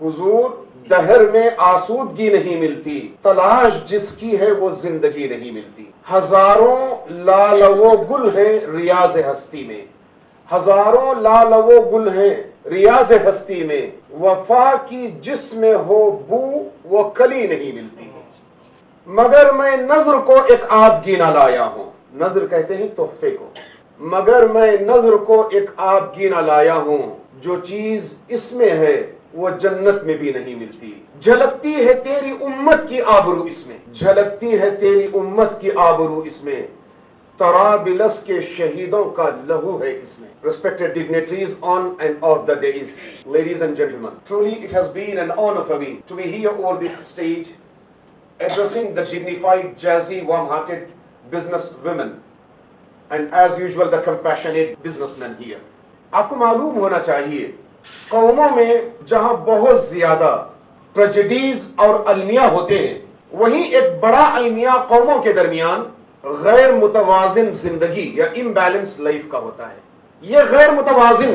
حضور دہر میں آسودگی نہیں ملتی، تلاش جس کی ہے وہ زندگی نہیں ملتی۔ ہزاروں لال و گل ہیں ریاض ہستی میں، ہزاروں لال و گل ہیں ریاض ہستی میں، وفا کی جس میں ہو بو وہ کلی نہیں ملتی ہے۔ مگر میں نظر کو ایک آبگینہ لایا ہوں، نظر کہتے ہیں تحفے کو، مگر میں نظر کو ایک آبگینہ لایا ہوں، جو چیز اس میں ہے وہ جنت میں بھی نہیں ملتی۔ جھلکتی ہے تیری امت کی آبرو اس میں، جھلکتی ہے تیری امت کی آبرو اس میں، طرابلس کے شہیدوں کا لہو ہے اس میں۔ Respected dignitaries on and off the days, ladies and gentlemen, truly it has been an honor for me to be here over this stage addressing the dignified, jazzy, warm-hearted business women and as usual the compassionate businessmen here. آپ کو معلوم ہونا چاہیے قوموں میں جہاں بہت زیادہ ٹریجڈیز اور المیہ ہوتے ہیں، وہیں ایک بڑا المیہ قوموں کے درمیان غیر متوازن زندگی یا امبیلنس لائف کا ہوتا ہے۔ یہ غیر متوازن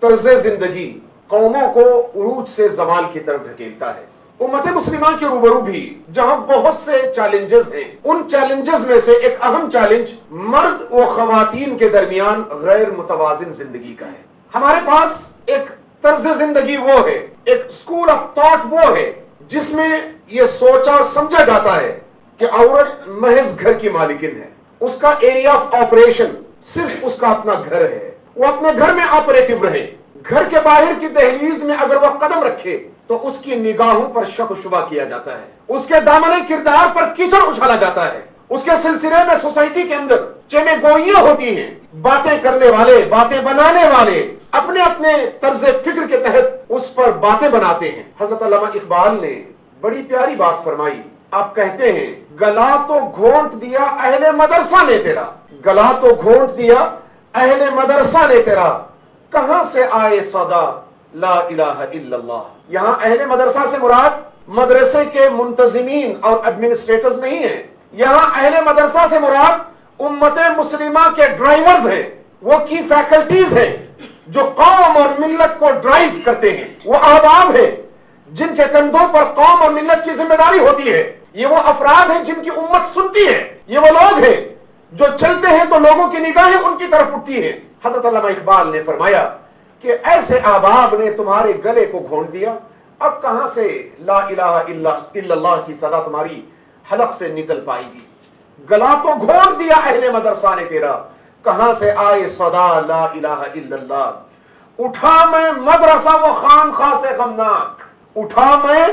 طرز زندگی قوموں کو عروج سے زوال کی طرف ڈھکیلتا ہے۔ امت مسلمہ کے روبرو بھی جہاں بہت سے چیلنجز ہیں، ان چیلنجز میں سے ایک اہم چیلنج مرد و خواتین کے درمیان غیر متوازن زندگی کا ہے۔ ہمارے پاس ایک طرز زندگی وہ ہے، ایک اسکول آف تھاٹ وہ ہے جس میں یہ سوچا اور سمجھا جاتا ہے کہ عورت محض گھر کی مالکن ہے، اس کا ایریا آف آپریشن صرف اس کا اپنا گھر ہے، وہ اپنے گھر میں آپریٹو رہے، گھر کے باہر کی دہلیز میں اگر وہ قدم رکھے تو اس کی نگاہوں پر شک و شبہ کیا جاتا ہے، اس کے دامن کردار پر کیچڑ اچھالا جاتا ہے، اس کے سلسلے میں سوسائٹی کے اندر چمے گوئیاں ہوتی ہیں، باتیں کرنے والے، باتیں بنانے والے اپنے اپنے طرز فکر کے تحت اس پر باتیں بناتے ہیں۔ حضرت علامہ اقبال نے بڑی پیاری بات فرمائی، آپ کہتے ہیں گلا تو گھونٹ دیا اہل مدرسہ نے تیرا، گلا تو گھونٹ دیا اہل مدرسہ نے تیرا، کہاں سے آئے صدا لا الہ الا اللہ۔ یہاں اہل مدرسہ سے مراد مدرسے کے منتظمین اور ایڈمنسٹریٹرز نہیں ہیں، یہاں اہل مدرسہ سے مراد امت مسلمہ کے ڈرائیورز ہیں، وہ کی فیکلٹیز ہیں جو قوم اور ملت کو ڈرائیو کرتے ہیں، وہ احباب ہیں جن کے کندھوں پر قوم اور ملت کی ذمہ داری ہوتی ہے، یہ وہ افراد ہیں جن کی امت سنتی ہے، یہ وہ لوگ ہیں جو چلتے ہیں تو لوگوں کی نگاہیں ان کی طرف اٹھتی ہیں۔ حضرت علامہ اقبال نے فرمایا کہ ایسے احباب نے تمہارے گلے کو گھونٹ دیا، اب کہاں سے لا الہ الا اللہ کی صدا تمہاری حلق سے نکل پائے گی۔ گلا تو گھونٹ دیا اہل مدرسہ نے تیرا، کہاں سے آئے صدا لا الہ الا اللہ۔ اٹھا میں مدرسہ و خانقاہ سے غمناک، اٹھا میں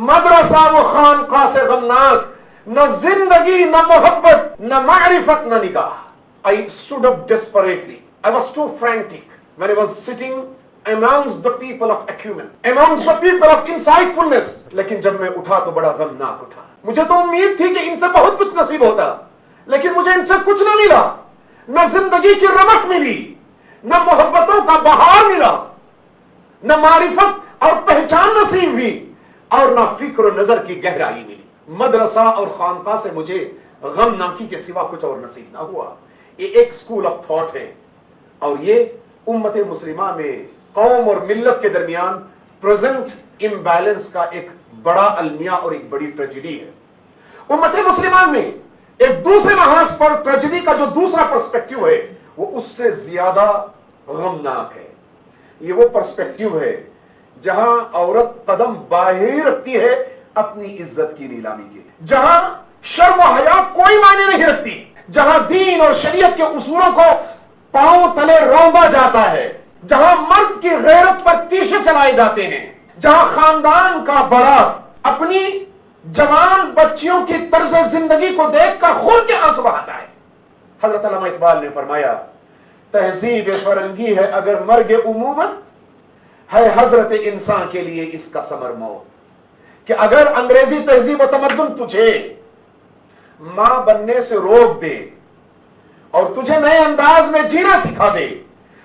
مدرسہ و خانقاہ سے غمناک، نہ زندگی نہ محبت نہ معرفت نہ نگاہ۔ I stood up desperately. I was too frantic when I was sitting amongst the people of acumen, amongst the people of insightfulness. لیکن جب میں اٹھا تو بڑا غمناک اٹھا، مجھے تو امید تھی کہ ان سے بہت کچھ نصیب ہوتا، لیکن مجھے ان سے کچھ نہ ملا، نہ زندگی کی رمق ملی، نہ محبتوں کا بہار ملا، نہ معرفت اور پہچان نصیب ہوئی، اور نہ فکر و نظر کی گہرائی ملی۔ مدرسہ اور خانقاہ سے مجھے غمناکی کے سوا کچھ اور نصیب نہ ہوا۔ یہ ایک سکول آف تھاٹ ہے، اور یہ امت مسلمہ میں قوم اور ملت کے درمیان پریزنٹ امبیلنس کا ایک بڑا المیہ اور ایک بڑی ٹریجڈی ہے۔ امت مسلمہ میں ایک دوسرے محاذ پر ٹریجڈی کا جو دوسرا پرسپیکٹیو ہے وہ اس سے زیادہ غمناک ہے۔ یہ وہ پرسپیکٹیو ہے جہاں عورت قدم باہر رکھتی ہے اپنی عزت کی نیلامی کے، جہاں شرم و حیا کوئی معنی نہیں رکھتی، جہاں دین اور شریعت کے اصولوں کو پاؤں تلے روندا جاتا ہے، جہاں مرد کی غیرت پر تیشے چلائے جاتے ہیں، جہاں خاندان کا بڑا اپنی جوان بچیوں کی طرز زندگی کو دیکھ کر خون کے آنسو بہاتا ہے۔ حضرت علامہ اقبال نے فرمایا تہذیب فرنگی ہے اگر مرگ عمومت، ہے حضرت انسان کے لیے اس کا ثمر موت۔ کہ اگر انگریزی تہذیب و تمدن تجھے ماں بننے سے روک دے اور تجھے نئے انداز میں جینا سکھا دے،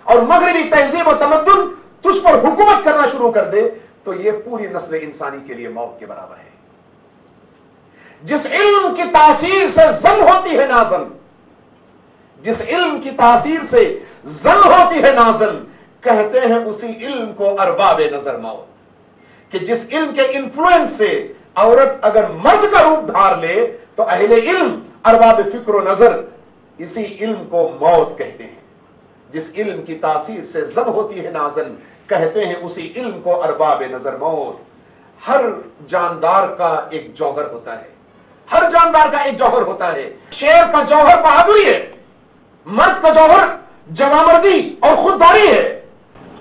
اور مغربی تہذیب و تمدن تجھ پر حکومت کرنا شروع کر دے، تو یہ پوری نسل انسانی کے لیے موت کے برابر ہے۔ جس علم کی تاثیر سے زن ہوتی ہے نازن، جس علم کی تاثیر سے زن ہوتی ہے نازن، کہتے ہیں اسی علم کو ارباب نظر موت۔ کہ جس علم کے انفلوئنس سے عورت اگر مرد کا روپ دھار لے تو اہل علم ارباب فکر و نظر اسی علم کو موت کہتے ہیں. جس علم کی تاثیر سے ضب ہوتی ہے نازن کہتے ہیں اسی علم کو ارباب نظر موت. ہر جاندار کا ایک جوہر ہوتا ہے, ہر جاندار کا ایک جوہر ہوتا ہے. شیر کا جوہر بہادری ہے, مرد کا جوہر جوامردی اور خودداری ہے,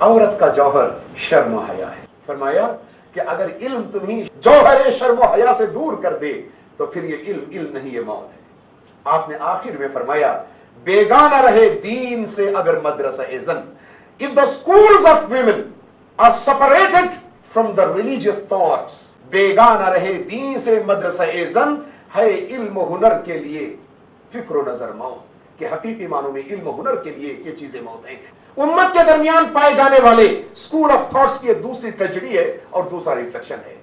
عورت کا جوہر شرم و حیا ہے. فرمایا کہ اگر علم تمہیں جوہر شرم و حیا سے دور کر دے تو پھر یہ علم نہیں, یہ موت ہے. آپ نے آخر میں فرمایا بیگانہ رہے دین سے اگر مدرسہ زن. If the schools of women are separated from the religious thoughts, بیگانہ رہے دین سے مدرسہ زن ہے علم و ہنر کے لیے فکر و نظر موت. کہ حقیقی معنوں میں علم و ہنر کے لیے یہ چیزیں موت ہیں. امت کے درمیان پائے جانے والے اسکول آف تھاٹس کی دوسری ٹریجڈی ہے اور دوسرا ریفلیکشن ہے.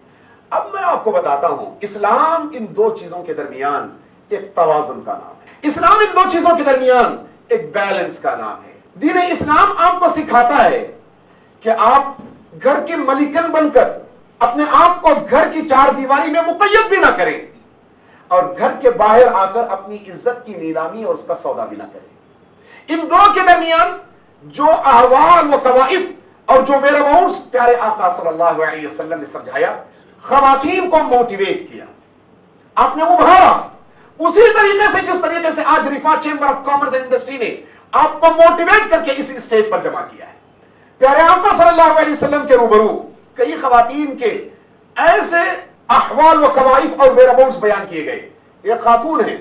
اب میں آپ کو بتاتا ہوں اسلام ان دو چیزوں کے درمیان ایک توازن کا نام ہے. اسلام ان دو چیزوں کے درمیان ایک بیلنس کا نام ہے. دین اسلام آپ کو سکھاتا ہے کہ آپ گھر کے ملکن بن کر اپنے آپ کو گھر کی چار دیواری میں مقید بھی نہ کریں اور گھر کے باہر آ کر اپنی عزت کی نیلامی اور اس کا سودا بھی نہ کریں. ان دو کے درمیان جو احوال و طوائف اور جو ویئر اباؤٹس پیارے آقا صلی اللہ علیہ وسلم نے سمجھایا, خواتین کو موٹیویٹ کیا, آپ نے ابھارا اسی طریقے سے جس طریقے سے آج رفا chamber of commerce and industry نے آپ کو موٹیویٹ کر کے اس اسٹیج پر جمع کیا ہے. پیارے آقا صلی اللہ علیہ وسلم کے روبرو کئی خواتین کے ایسے احوال و کوائف اور ویئر اباؤٹس بیان کیے گئے. ایک خاتون ہے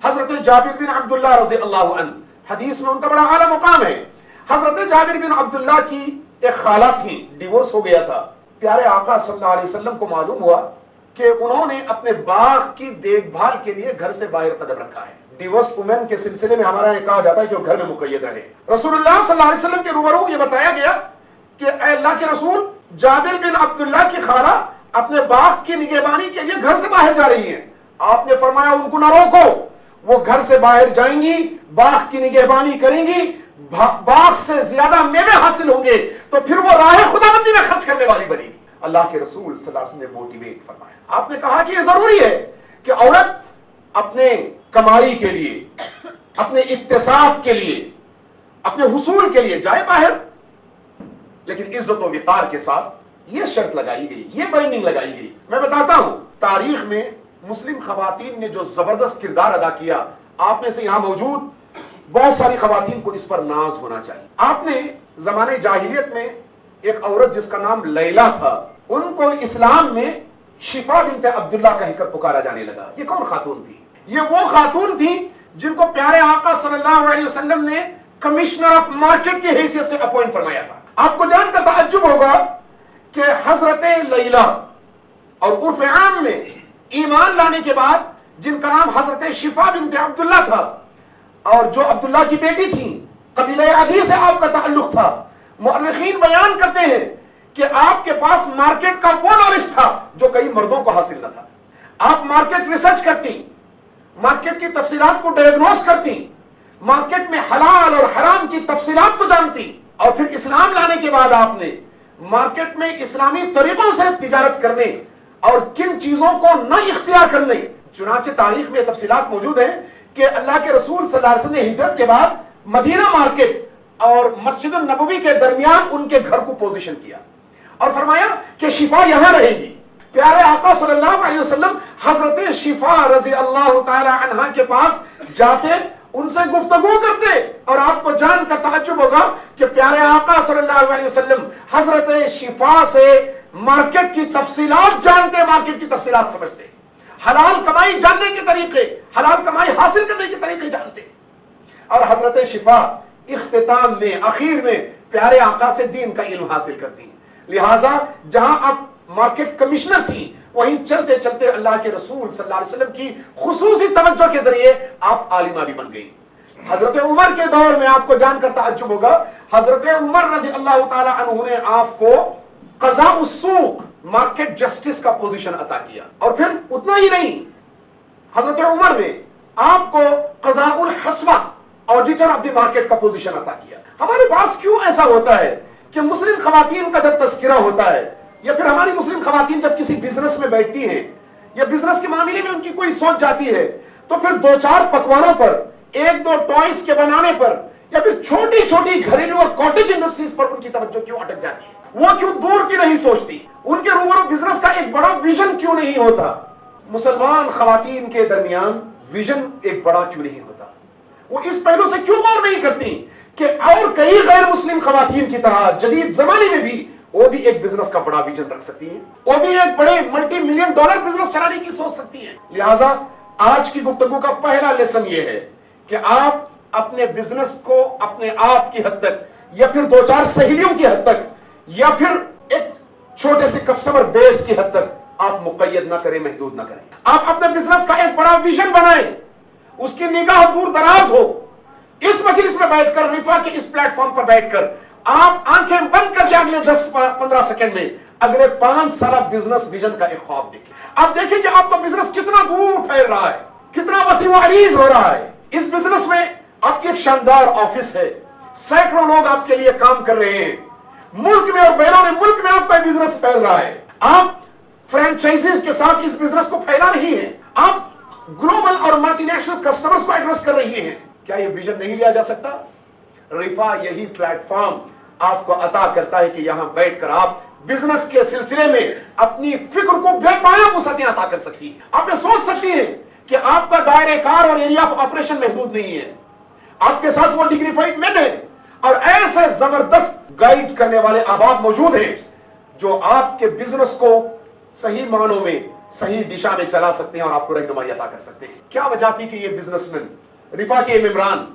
حضرت جابر بن عبداللہ رضی اللہ عنہ, حدیث میں ان کا بڑا اعلیٰ مقام ہے. حضرت جابر بن عبداللہ کی ایک خالہ تھی, ڈیورس ہو گیا تھا. پیارے آقا صلی اللہ علیہ وسلم کو معلوم ہوا کہ انہوں نے اپنے باغ کی دیکھ بھال کے لیے گھر سے باہر قدم رکھا ہے. ڈیورس وومن کے سلسلے میں ہمارا یہ کہا جاتا ہے کہ وہ گھر میں مقید رہے. رسول اللہ صلی اللہ علیہ وسلم کے روبرو یہ بتایا گیا کہ اے اللہ کے رسول, جابر بن عبداللہ کی خالہ اپنے باغ کی نگہبانی کے لیے گھر سے باہر جا رہی ہیں. آپ نے فرمایا ان کو نہ روکو, وہ گھر سے باہر جائیں گی, باغ کی نگہبانی کریں گی, باغ سے زیادہ میوے حاصل ہوں گے تو پھر وہ راہ خداوندی میں خرچ کرنے والی بنی گی. اللہ کے رسول صلی اللہ علیہ وسلم نے موٹیویٹ فرمایا. آپ نے کہا کہ یہ ضروری ہے کہ عورت اپنے کمائی کے لیے, اپنے اکتساب کے لیے, اپنے حصول کے لیے جائے باہر, لیکن عزت و وقار کے ساتھ. یہ شرط لگائی گئی, یہ بائنڈنگ لگائی گئی. میں بتاتا ہوں تاریخ میں مسلم خواتین نے جو زبردست کردار ادا کیا, آپ میں سے یہاں موجود بہت ساری خواتین کو اس پر ناز ہونا چاہیے. آپ نے زمانے جاہلیت میں ایک عورت جس کا نام لیلا تھا, ان کو اسلام میں شفا بنت عبداللہ کہہ کر پکارا جانے لگا. یہ کون خاتون تھی؟ یہ وہ خاتون تھی جن کو پیارے آقا صلی اللہ علیہ وسلم نے کمشنر آف مارکیٹ کی حیثیت سے اپوائنٹ فرمایا تھا. آپ کو جان کر تعجب ہوگا کہ حضرت لیلا اور عرف عام میں ایمان لانے کے بعد جن کا نام حضرت شفا بنت عبداللہ تھا اور جو عبداللہ کی بیٹی تھی, قبیلہ عدی سے آپ کا تعلق تھا, مؤرخین بیان کرتے ہیں کہ آپ کے پاس مارکیٹ کا وہ نالج تھا جو کئی مردوں کو حاصل نہ تھا. آپ مارکیٹ ریسرچ کرتی, مارکیٹ کی تفصیلات کو ڈائگنوز کرتی, مارکیٹ میں حلال اور حرام کی تفصیلات کو جانتی, اور پھر اسلام لانے کے بعد آپ نے مارکیٹ میں اسلامی طریقوں سے تجارت کرنے اور کن چیزوں کو نہ اختیار کرنے. چنانچہ تاریخ میں تفصیلات موجود ہیں کہ اللہ کے رسول صلی اللہ علیہ وسلم نے ہجرت کے بعد مدینہ مارکیٹ اور مسجد النبوی کے درمیان ان کے گھر کو پوزیشن کیا اور فرمایا کہ شفا یہاں رہے گی. پیارے آقا صلی اللہ علیہ وسلم حضرت شفا رضی اللہ تعالی عنہا کے پاس جاتے, ان سے گفتگو کرتے, اور آپ کو جان کر تعجب ہوگا کہ پیارے آقا صلی اللہ علیہ وسلم حضرت شفا سے مارکیٹ کی تفصیلات جانتے, مارکیٹ کی تفصیلات سمجھتے, حلال کمائی جاننے کے طریقے, حلال کمائی حاصل کرنے کے طریقے جانتے. اور حضرت شفا اختتام میں, اخیر میں پیارے آقا سے دین کا علم حاصل کرتی. لہٰذا جہاں آپ مارکیٹ کمشنر تھی, وہیں چلتے چلتے اللہ کے رسول صلی اللہ علیہ وسلم کی خصوصی توجہ کے ذریعے آپ عالمہ بھی بن گئی. حضرت عمر کے دور میں آپ کو جان کر تعجب ہوگا, حضرت عمر رضی اللہ تعالی عنہ نے آپ کو قضاء السوق, مارکیٹ جسٹس کا پوزیشن عطا کیا. اور پھر اتنا ہی نہیں, حضرت عمر نے آپ کو قضاء الحسبہ, آڈیٹر آف دی مارکیٹ کا پوزیشن عطا کیا. ہمارے پاس کیوں ایسا ہوتا ہے کہ مسلم خواتین کا جب تذکرہ ہوتا ہے یا پھر ہماری مسلم خواتین جب کسی بزنس میں بیٹھتی ہیں یا بزنس کے معاملے میں ان کی کوئی سوچ جاتی ہے تو پھر 2-4 پکوانوں پر، 1-2 ٹوائز کے بنانے پر یا پھر چھوٹی چھوٹی گھریلو اور کاٹیج انڈسٹریز پر ان کی توجہ کیوں اٹک جاتی ہے؟ وہ کیوں دور کی نہیں سوچتی؟ ان کے روبرو بزنس کا ایک بڑا ویژن کیوں نہیں ہوتا؟ مسلمان خواتین کے درمیان ویژن ایک بڑا کیوں نہیں ہوتا؟ وہ اس پہلو سے کیوں غور نہیں کرتی کہ اور کئی غیر مسلم خواتین کی طرح جدید زمانے میں بھی وہ بھی ایک بزنس کا بڑا ویژن رکھ سکتی ہیں، وہ بھی ایک بڑے ملٹی ملین ڈالر بزنس چلانے کی سوچ سکتی ہیں۔ لہٰذا آج کی گفتگو کا پہلا لیسن یہ ہے کہ آپ اپنے بزنس کو اپنے آپ کی حد تک یا پھر 2-4 سہیلیوں کی حد تک یا پھر ایک چھوٹے سے کسٹمر بیس کی حد تک آپ مقید نہ کریں، محدود نہ کریں۔ آپ اپنے بزنس کا ایک بڑا ویژن بنائیں، اس کی نگاہ دور دراز ہو۔ اس مجلس میں بیٹھ کر، رفا کے اس پلیٹ فارم پر بیٹھ کر آپ آنکھیں بند کر کے اگلے 10-15 سیکنڈ میں اگلے 5 سالہ بزنس ویژن کا ایک خواب دیکھیں۔ آپ دیکھیں کہ آپ کا بزنس کتنا دور پھیل رہا ہے، کتنا وسیع و عریض ہو رہا ہے۔ اس بزنس میں آپ کی ایک شاندار آفس ہے، سینکڑوں لوگ آپ کے لیے کام کر رہے ہیں، ملک میں اور بیرون ملک میں آپ کا بزنس پھیل رہا ہے۔ آپ فرینچائزیز کے ساتھ اس بزنس کو پھیلا رہی ہیں، آپ گلوبل اور ملٹی نیشنل کسٹمرز کو ایڈریس کر رہی ہیں۔ کیا یہ ویژن نہیں لیا جا سکتا؟ رفا یہی پلیٹ فارم آپ کو عطا کرتا ہے کہ یہاں بیٹھ کر آپ بزنس کے سلسلے میں اپنی فکر کو بے پناہ وسعتیں عطا کر سکتی ہیں۔ آپ یہ سوچ سکتی ہیں کہ آپ کا دائرہ کار اور ایریا آف آپریشن محدود نہیں ہے، آپ کے ساتھ وہ ڈگنیفائڈ مین ہیں اور ایسے زبردست گائیڈ کرنے والے احباب موجود ہیں جو آپ کے بزنس کو صحیح معنوں میں صحیح دشا میں چلا سکتے ہیں اور آپ کو رہنمائی عطا کر سکتے ہیں۔ کیا وجہ تھی کہ یہ بزنس مین، رفا کے ممبران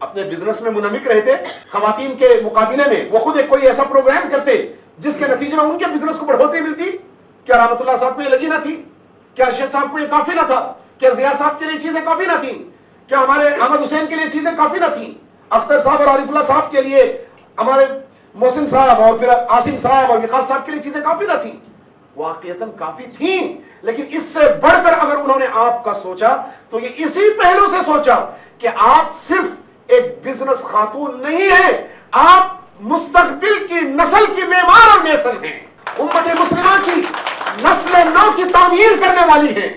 اپنے بزنس میں منہمک رہتے؟ خواتین کے مقابلے میں وہ خود ایک کوئی ایسا پروگرام کرتے جس کے نتیجے میں ان کے بزنس کو بڑھوتری ملتی؟ کیا رحمت اللہ صاحب کو یہ لگی نہ تھی؟ کیا ارشد صاحب کو یہ کافی نہ تھا؟ کیا ضیاء صاحب کے لیے چیزیں کافی نہ تھیں؟ کیا ہمارے احمد حسین کے لیے چیزیں کافی نہ تھیں؟ اختر صاحب اور عارف اللہ صاحب کے لیے، ہمارے محسن صاحب اور پھر عاصم صاحب اور وقاص صاحب کے لیے چیزیں کافی نہ تھیں؟ واقعتاً کافی تھیں، لیکن اس سے بڑھ کر اگر انہوں نے آپ کا سوچا تو یہ اسی پہلو سے سوچا کہ آپ صرف ایک بزنس خاتون نہیں ہیں، آپ مستقبل کی نسل کی معمار اور میسن ہیں، امت مسلمہ کی نسل نو کی تعمیر کرنے والی ہیں۔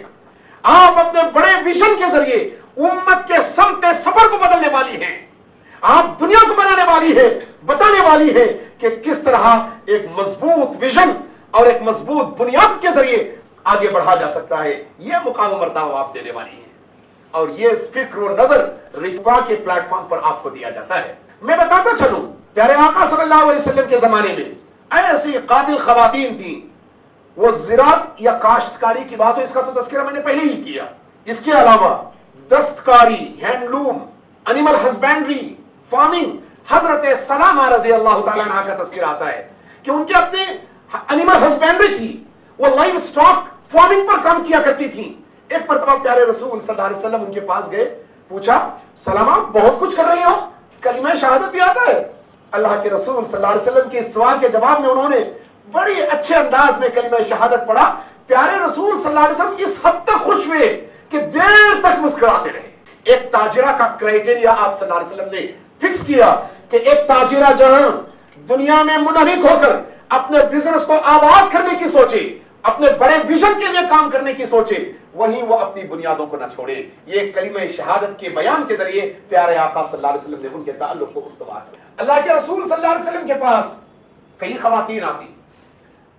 آپ اپنے بڑے ویژن کے ذریعے امت کے سمت سفر کو بدلنے والی ہیں۔ آپ دنیا کو بنانے والی ہے، بتانے والی ہے کہ کس طرح ایک مضبوط ویژن اور ایک مضبوط بنیاد کے ذریعے آگے بڑھا جا سکتا ہے۔ یہ مقام و مرتبہ آپ دینے والی ہیں اور یہ فکر و نظر رفا کے پلیٹ فارم پر آپ کو دیا جاتا ہے۔ میں بتاتا چلوں، پیارے آقا صلی اللہ علیہ وسلم کے زمانے میں ایسی قابل خواتین تھیں، وہ زراعت یا کاشتکاری کی بات ہو، اس کا تو تذکرہ میں نے پہلے ہی کیا، اس کے علاوہ دستکاری، ہینڈلوم، انیمل ہسبینڈری، فارمنگ، حضرت سلامہ رضی اللہ تعالیٰ عنہ کا تذکرہ آتا ہے کہ ان کے اپنے انیمل ہسبینڈری تھی، وہ لائف سٹاک فارمنگ پر کام کیا کرتی تھی۔ ایک مرتبہ پیارے رسول صلی اللہ علیہ وسلم ان کے پاس گئے، پوچھا سلامہ بہت کچھ کر رہی ہو، کلمہ شہادت بھی آتا ہے؟ اللہ کے رسول صلی اللہ علیہ وسلم کے اس سوال کے جواب میں انہوں نے بڑی اچھے انداز میں کلمہ شہادت پڑھا۔ پیارے رسول صلی اللہ علیہ وسلم اس حد تک خوش ہوئے کہ دیر تک مسکراتے رہے۔ ایک تاجرہ کا کرائٹیریا آپ صلی اللہ علیہ وسلم نے فکس کیا کہ ایک تاجرہ جہاں دنیا میں منہمک ہو کر اپنے بزنس کو آباد کرنے کی سوچے، اپنے بڑے ویژن کے لیے کام کرنے کی سوچے، وہیں وہ اپنی بنیادوں کو نہ چھوڑے۔ یہ کلمہ شہادت کے بیان کے ذریعے پیارے آقا صلی اللہ علیہ وسلم نے ان کے تعلق کو استوار کیا۔ اللہ کے رسول صلی اللہ علیہ وسلم کے پاس کئی خواتین آتی،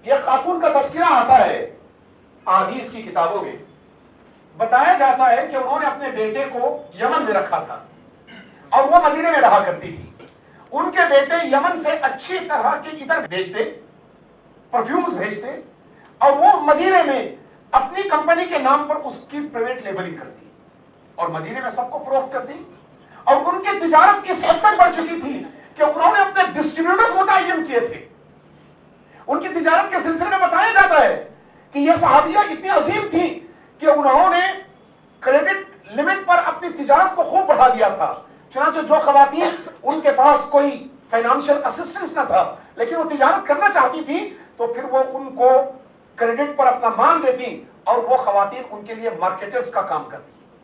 یہ خاتون کا تذکرہ آتا ہے احادیث کی کتابوں میں، بتایا جاتا ہے کہ انہوں نے اپنے بیٹے کو یمن میں رکھا تھا اور وہ مدینے میں رہا کرتی تھی۔ ان کے بیٹے یمن سے اچھی طرح کے عطر بھیجتے، پرفیومز بھیجتے، اور وہ مدینے میں اپنی کمپنی کے نام پر اس کی پرائیویٹ لیبلنگ کرتی اور مدینے میں سب کو فروخت کرتی، اور ان کی تجارت اس حد تک بڑھ چکی تھی کہ انہوں نے اپنے ڈسٹریبیوٹرز متعین کیے تھے۔ ان کی تجارت کے سلسلے میں بتایا جاتا ہے کہ یہ صحابیہ اتنی عظیم تھی کہ انہوں نے کریڈٹ لمٹ پر اپنی تجارت کو خوب بڑھا دیا تھا۔ چنانچہ جو خواتین ان کے پاس کوئی فائنانشل اسسٹنس نہ تھا لیکن وہ تجارت کرنا چاہتی تھی تو پھر وہ ان کو کریڈٹ پر اپنا مال دیتی اور وہ خواتین ان کے لیے مارکیٹرز کا کام کرتی۔